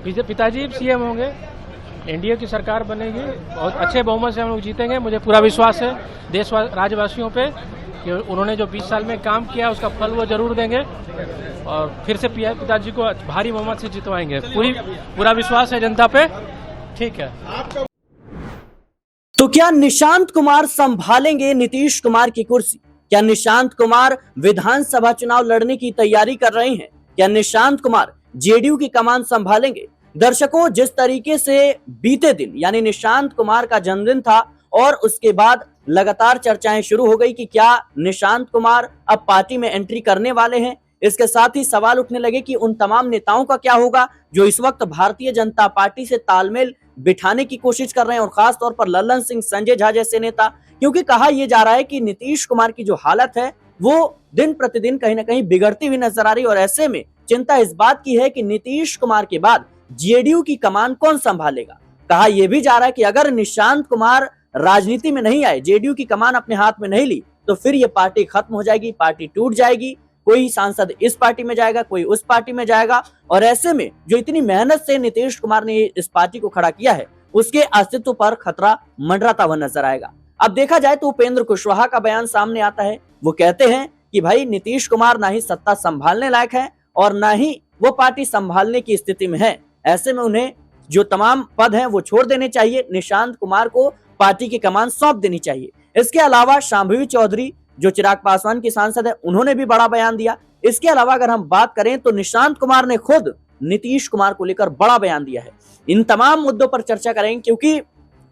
पिताजी सीएम होंगे, एनडीए की सरकार बनेगी, बहुत अच्छे बहुमत से हम लोग जीतेंगे। मुझे पूरा विश्वास है देश राज्यवासियों पे कि उन्होंने जो 20 साल में काम किया उसका फल वो जरूर देंगे और फिर से पिताजी को भारी बहुमत से जितवाएंगे। पूरा विश्वास है जनता पे। ठीक है। तो क्या निशांत कुमार संभालेंगे नीतीश कुमार की कुर्सी? क्या निशांत कुमार विधानसभा चुनाव लड़ने की तैयारी कर रहे हैं? क्या निशांत कुमार जेडीयू की कमान संभालेंगे? दर्शकों, जिस तरीके से बीते दिन यानी निशांत कुमार का जन्मदिन था और उसके बाद लगातार चर्चाएं शुरू हो गई कि क्या निशांत कुमार अब पार्टी में एंट्री करने वाले हैं। इसके साथ ही सवाल उठने लगे कि उन तमाम नेताओं का क्या होगा जो इस वक्त भारतीय जनता पार्टी से तालमेल बिठाने की कोशिश कर रहे हैं, और खास तौर पर लल्लन सिंह, संजय झा जैसे नेता। क्योंकि कहा यह जा रहा है कि नीतीश कुमार की जो हालत है वो दिन प्रतिदिन कहीं ना कहीं बिगड़ती हुई नजर आ रही है, और ऐसे में चिंता इस बात की है कि नीतीश कुमार के बाद जेडीयू की कमान कौन संभालेगा। कहा यह भी जा रहा है कि अगर निशांत कुमार राजनीति में नहीं आए, जेडीयू की कमान अपने हाथ में नहीं ली, तो फिर यह पार्टी खत्म हो जाएगी, पार्टी टूट जाएगी। कोई सांसद इस पार्टी में जाएगा, कोई उस पार्टी में जाएगा, और ऐसे में जो इतनी मेहनत से नीतीश कुमार ने इस पार्टी को खड़ा किया है उसके अस्तित्व पर खतरा मंडराता हुआ नजर आएगा। अब देखा जाए तो उपेंद्र कुशवाहा का बयान सामने आता है। वो कहते हैं कि भाई नीतीश कुमार ना ही सत्ता संभालने लायक है और ना ही वो पार्टी संभालने की स्थिति में है। ऐसे में उन्हें जो तमाम पद हैं वो छोड़ देने चाहिए, निशांत कुमार को पार्टी की कमान सौंप देनी चाहिए। इसके अलावा शांभवी चौधरी जो चिराग पासवान की सांसद है, उन्होंने भी बड़ा बयान दिया। इसके अलावा अगर हम बात करें तो निशांत कुमार ने खुद नीतीश कुमार को लेकर बड़ा बयान दिया है। इन तमाम मुद्दों पर चर्चा करेंगे क्योंकि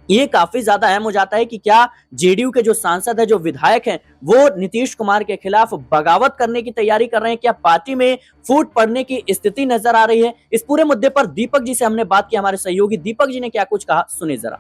ये काफी ज्यादा अहम हो जाता है कि क्या जेडीयू के जो सांसद है, जो विधायक हैं, वो नीतीश कुमार के खिलाफ बगावत करने की तैयारी कर रहे हैं? क्या पार्टी में फूट पड़ने की स्थिति नजर आ रही है? इस पूरे मुद्दे पर दीपक जी से हमने बात की। हमारे सहयोगी दीपक जी ने क्या कुछ कहा, सुनिए जरा।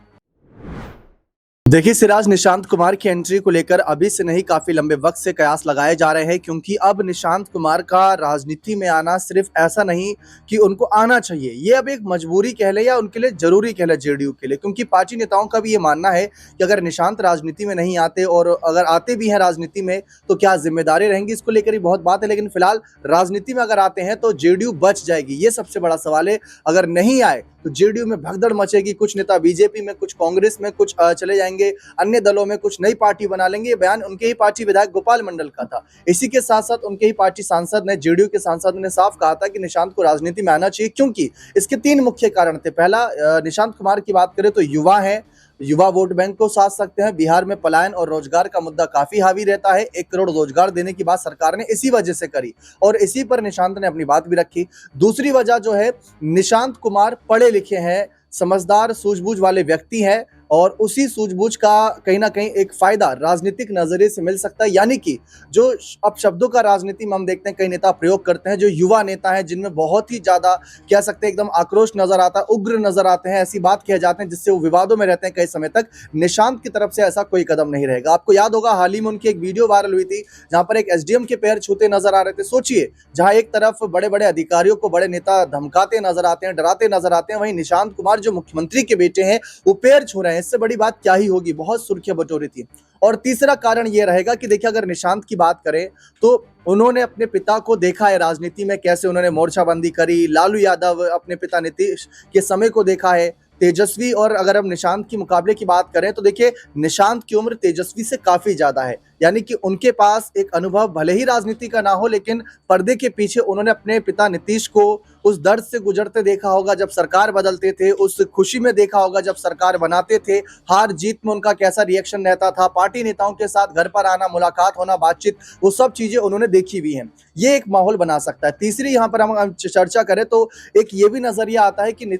देखिए सिराज, निशांत कुमार की एंट्री को लेकर अभी से नहीं काफी लंबे वक्त से कयास लगाए जा रहे हैं, क्योंकि अब निशांत कुमार का राजनीति में आना सिर्फ ऐसा नहीं कि उनको आना चाहिए, ये अब एक मजबूरी कह ले या उनके लिए जरूरी कह ले जेडीयू के लिए। क्योंकि पार्टी नेताओं का भी ये मानना है कि अगर निशांत राजनीति में नहीं आते और अगर आते भी हैं राजनीति में तो क्या जिम्मेदारी रहेंगी, इसको लेकर ही बहुत बात है। लेकिन फिलहाल राजनीति में अगर आते हैं तो जेडीयू बच जाएगी, ये सबसे बड़ा सवाल है। अगर नहीं आए तो जेडीयू में भगदड़ मचेगी, कुछ नेता बीजेपी में, कुछ कांग्रेस में, कुछ चले जाएंगे अन्य दलों में, कुछ नई पार्टी बना लेंगे। ये बयान उनके ही पार्टी विधायक गोपाल मंडल का था। इसी के साथ साथ उनके ही पार्टी सांसद ने, जेडीयू के सांसद ने साफ कहा था कि निशांत को राजनीति में आना चाहिए, क्योंकि इसके 3 मुख्य कारण थे। पहला, निशांत कुमार की बात करें तो युवा है, युवा वोट बैंक को साध सकते हैं। बिहार में पलायन और रोजगार का मुद्दा काफी हावी रहता है। 1 करोड़ रोजगार देने की बात सरकार ने इसी वजह से करी और इसी पर निशांत ने अपनी बात भी रखी। दूसरी वजह जो है, निशांत कुमार पढ़े लिखे हैं, समझदार, सूझबूझ वाले व्यक्ति हैं और उसी सूझबूझ का कहीं ना कहीं एक फायदा राजनीतिक नजरिए से मिल सकता है। यानी कि जो अब शब्दों का राजनीति में हम देखते हैं कई नेता प्रयोग करते हैं, जो युवा नेता हैं जिनमें बहुत ही ज्यादा कह सकते हैं एकदम आक्रोश नजर आता है, उग्र नजर आते हैं, ऐसी बात कह जाते हैं जिससे वो विवादों में रहते हैं कई समय तक। निशांत की तरफ से ऐसा कोई कदम नहीं रहेगा। आपको याद होगा हाल ही में उनकी एक वीडियो वायरल हुई थी जहां पर एक एसडीएम के पैर छूते नजर आ रहे थे। सोचिए, जहां एक तरफ बड़े बड़े अधिकारियों को बड़े नेता धमकाते नजर आते हैं, डराते नजर आते हैं, वहीं निशांत कुमार जो मुख्यमंत्री के बेटे हैं वो पैर छू रहे हैं। इससे बड़ी बात क्या ही होगी, बहुत सुर्खियां बटोरी थी। और तीसरा कारण यह रहेगा कि देखिए, अगर निशांत की बात करें तो उन्होंने अपने पिता को देखा है राजनीति में, कैसे उन्होंने मोर्चाबंदी करी। लालू यादव अपने पिता नीतीश के समय को देखा है, तेजस्वी। और अगर हम निशांत की मुकाबले की बात करें तो देखिए, निशांत की उम्र तेजस्वी से काफी ज्यादा है। यानी कि उनके पास एक अनुभव भले ही राजनीति का ना हो, लेकिन पर्दे के पीछे उन्होंने अपने पिता नीतीश को उस दर्द से गुजरते देखा होगा जब सरकार बदलते थे, उस खुशी में देखा होगा जब सरकार बनाते थे, हार जीत में उनका कैसा रिएक्शन रहता था, पार्टी नेताओं के साथ घर पर आना, मुलाकात होना, बातचीत, वो सब चीजें उन्होंने देखी हुई हैं। ये एक माहौल बना सकता है। तीसरी यहाँ पर हम चर्चा करें तो एक ये भी नजरिया आता है कि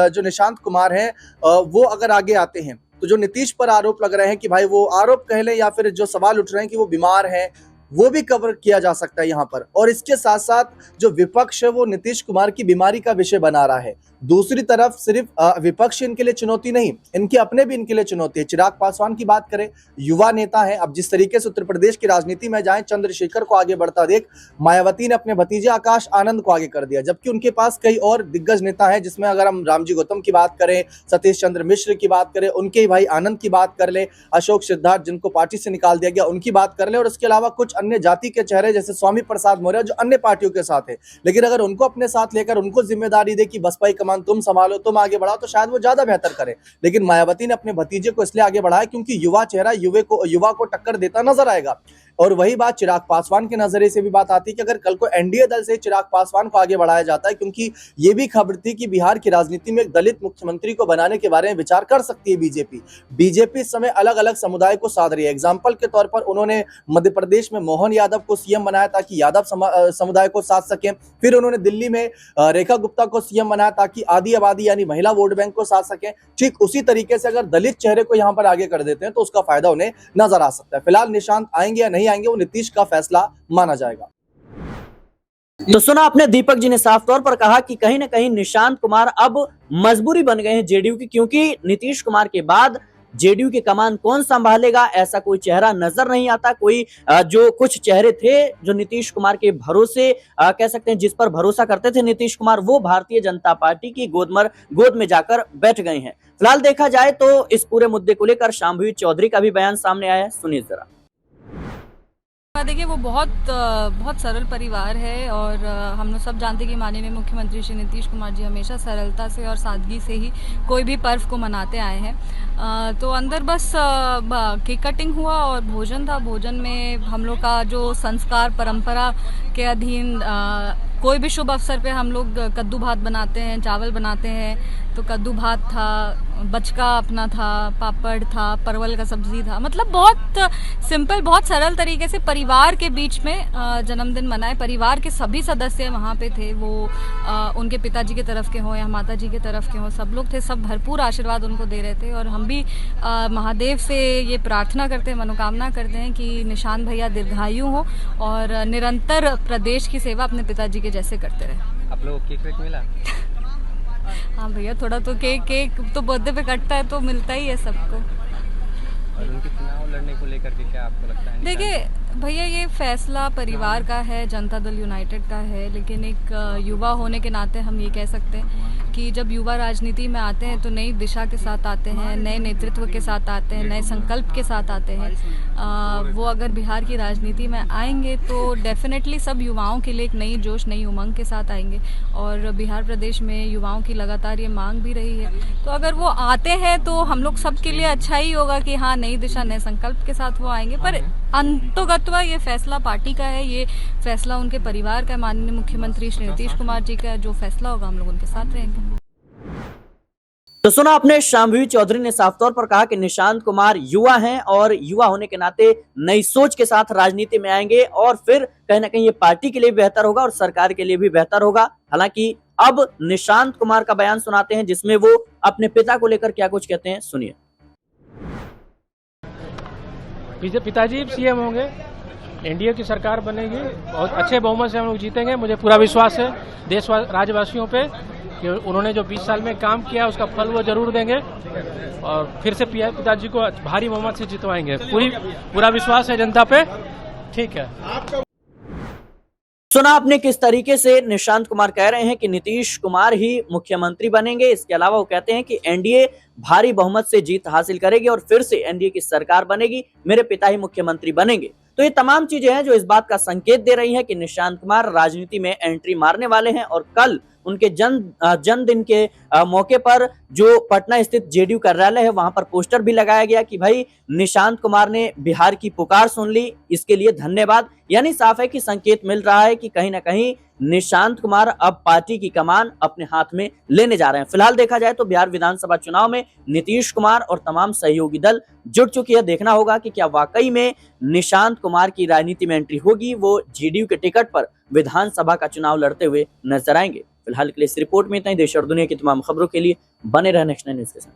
जो निशांत कुमार है वो अगर आगे आते हैं तो जो नीतीश पर आरोप लग रहे हैं कि भाई वो आरोप कह लें या फिर जो सवाल उठ रहे हैं कि वो बीमार है, वो भी कवर किया जा सकता है यहाँ पर। और इसके साथ साथ जो विपक्ष है वो नीतीश कुमार की बीमारी का विषय बना रहा है। दूसरी तरफ सिर्फ विपक्ष इनके लिए चुनौती नहीं, इनके अपने भी इनके लिए चुनौती है। चिराग पासवान की बात करें, युवा नेता है। अब जिस तरीके से उत्तर प्रदेश की राजनीति में जाए, चंद्रशेखर को आगे बढ़ता देख मायावती ने अपने भतीजे आकाश आनंद को आगे कर दिया, जबकि उनके पास कई और दिग्गज नेता हैं, जिसमें अगर हम रामजी गौतम की बात करें, सतीश चंद्र मिश्र की बात करें, उनके ही भाई आनंद की बात कर ले, अशोक सिद्धार्थ जिनको पार्टी से निकाल दिया गया उनकी बात कर ले, और इसके अलावा कुछ अन्य जाति के चेहरे जैसे स्वामी प्रसाद मौर्य जो अन्य पार्टियों के साथ है, लेकिन अगर उनको अपने साथ लेकर उनको जिम्मेदारी दे कि बसपा की कमान तुम संभालो, तुम आगे बढ़ाओ, तो शायद वो ज्यादा बेहतर करे। लेकिन मायावती ने अपने भतीजे को इसलिए आगे बढ़ाया क्योंकि युवा चेहरा युवा को टक्कर देता नजर आएगा। और वही बात चिराग पासवान के नजरिए से भी बात आती है कि अगर कल को एनडीए दल से चिराग पासवान को आगे बढ़ाया जाता है, क्योंकि ये भी खबर थी कि बिहार की राजनीति में एक दलित मुख्यमंत्री को बनाने के बारे में विचार कर सकती है बीजेपी इस समय अलग अलग समुदाय को साध रही है। एग्जाम्पल के तौर पर उन्होंने मध्य प्रदेश में मोहन यादव को सीएम बनाया ताकि यादव समुदाय को साध सके। फिर उन्होंने दिल्ली में रेखा गुप्ता को सीएम बनाया ताकि आदि आबादी यानी महिला वोट बैंक को साध सके। ठीक उसी तरीके से अगर दलित चेहरे को यहाँ पर आगे कर देते हैं तो उसका फायदा उन्हें नजर आ सकता है। फिलहाल निशांत आएंगे या नहीं आएंगे वो नीतीश का फैसला माना जाएगा। तो सुना आपने, दीपक जी ने साफ तौर पर कहा कि कहीं ना कहीं निशांत कुमार अब मजबूरी बन गए हैं जेडीयू की, क्योंकि नीतीश कुमार के बाद जेडीयू की कमान कौन संभालेगा ऐसा कोई चेहरा नजर नहीं आता। कोई जो कुछ चेहरे थे जो नीतीश कुमार के भरोसे कह सकते हैं जिस पर भरोसा करते थे नीतीश कुमार, वो भारतीय जनता पार्टी की गोद में जाकर बैठ गए हैं। फिलहाल देखा जाए तो इस पूरे मुद्दे को लेकर शांभवी चौधरी का भी बयान सामने आया है, सुनिए जरा। देखिए वो बहुत सरल परिवार है और हम लोग सब जानते हैं कि माननीय मुख्यमंत्री श्री नीतीश कुमार जी हमेशा सरलता से और सादगी से ही कोई भी पर्व को मनाते आए हैं। तो अंदर बस केक कटिंग हुआ और भोजन था। भोजन में हम लोग का जो संस्कार परंपरा के अधीन कोई भी शुभ अवसर पे हम लोग कद्दू भात बनाते हैं, चावल बनाते हैं। तो कद्दू भात था, बचका अपना था, पापड़ था, परवल का सब्जी था। मतलब बहुत सिंपल, बहुत सरल तरीके से परिवार के बीच में जन्मदिन मनाए। परिवार के सभी सदस्य वहाँ पे थे, वो उनके पिताजी की तरफ के हों या माता जी की तरफ के हों, सब लोग थे। सब भरपूर आशीर्वाद उनको दे रहे थे और हम भी महादेव से ये प्रार्थना करते हैं, मनोकामना करते हैं कि निशांत भैया दीर्घायु हो और निरंतर प्रदेश की सेवा अपने पिताजी के जैसे करते रहे। आप लोगों को केक वेक मिला? हाँ भैया, थोड़ा तो केक तो बर्थडे पे कटता है तो मिलता ही है सबको। और उनके चुनाव लड़ने को लेकर के क्या आपको लगता है? देखिए भैया, ये फैसला परिवार का है, जनता दल यूनाइटेड का है, लेकिन एक युवा होने के नाते हम ये कह सकते हैं कि जब युवा राजनीति में आते हैं तो नई दिशा के साथ आते हैं, नए नेतृत्व के साथ आते हैं, नए संकल्प के साथ आते हैं। वो अगर बिहार की राजनीति में आएंगे तो डेफिनेटली सब युवाओं के लिए एक नई जोश, नई उमंग के साथ आएंगे और बिहार प्रदेश में युवाओं की लगातार ये मांग भी रही है। तो अगर वो आते हैं तो हम लोग सबके लिए अच्छा ही होगा कि हाँ, नई दिशा, नए संकल्प के साथ वो आएंगे। पर अंतोगत्वा ये फैसला पार्टी का है, ये फैसला उनके परिवार का, माननीय मुख्यमंत्री श्री नीतीश कुमार जी का। जो फैसला होगा हम लोग उनके साथ रहेंगे। तो सुना आपने, शांभवी चौधरी ने साफ तौर पर कहा कि निशांत कुमार युवा हैं और युवा होने के नाते नई सोच के साथ राजनीति में आएंगे और फिर कहीं ना कहीं ये पार्टी के लिए बेहतर होगा और सरकार के लिए भी बेहतर होगा। हालांकि अब निशांत कुमार का बयान सुनाते हैं जिसमें वो अपने पिता को लेकर क्या कुछ कहते हैं, सुनिए। पिताजी सीएम होंगे, एनडीए की सरकार बनेगी, बहुत अच्छे बहुमत से हम लोग जीतेंगे। मुझे पूरा विश्वास है देश राज्यवासियों पे कि उन्होंने जो 20 साल में काम किया उसका फल वो जरूर देंगे और फिर से पिताजी को भारी बहुमत से जितवाएंगे। पूरा विश्वास है जनता पे। ठीक है। सुना आपने किस तरीके से निशांत कुमार कह रहे हैं कि नीतीश कुमार ही मुख्यमंत्री बनेंगे। इसके अलावा वो कहते हैं कि एनडीए भारी बहुमत से जीत हासिल करेगी और फिर से एनडीए की सरकार बनेगी, मेरे पिता ही मुख्यमंत्री बनेंगे। तो ये तमाम चीजें हैं जो इस बात का संकेत दे रही हैं कि निशांत कुमार राजनीति में एंट्री मारने वाले हैं और कल उनके जन्मदिन के मौके पर जो पटना स्थित जेडीयू कार्यालय है वहां पर पोस्टर भी लगाया गया कि भाई निशांत कुमार ने बिहार की पुकार सुन ली, इसके लिए धन्यवाद। यानी साफ है कि संकेत मिल रहा है कि कहीं ना कहीं निशांत कुमार अब पार्टी की कमान अपने हाथ में लेने जा रहे हैं। फिलहाल देखा जाए तो बिहार विधानसभा चुनाव में नीतीश कुमार और तमाम सहयोगी दल जुट चुकी है। देखना होगा कि क्या वाकई में निशांत कुमार की राजनीति में एंट्री होगी, वो जेडीयू के टिकट पर विधानसभा का चुनाव लड़ते हुए नजर आएंगे। फिलहाल के लिए इस रिपोर्ट में इतना ही। देश और दुनिया की तमाम खबरों के लिए बने रहे नेक्स्ट 9 न्यूज़ के साथ।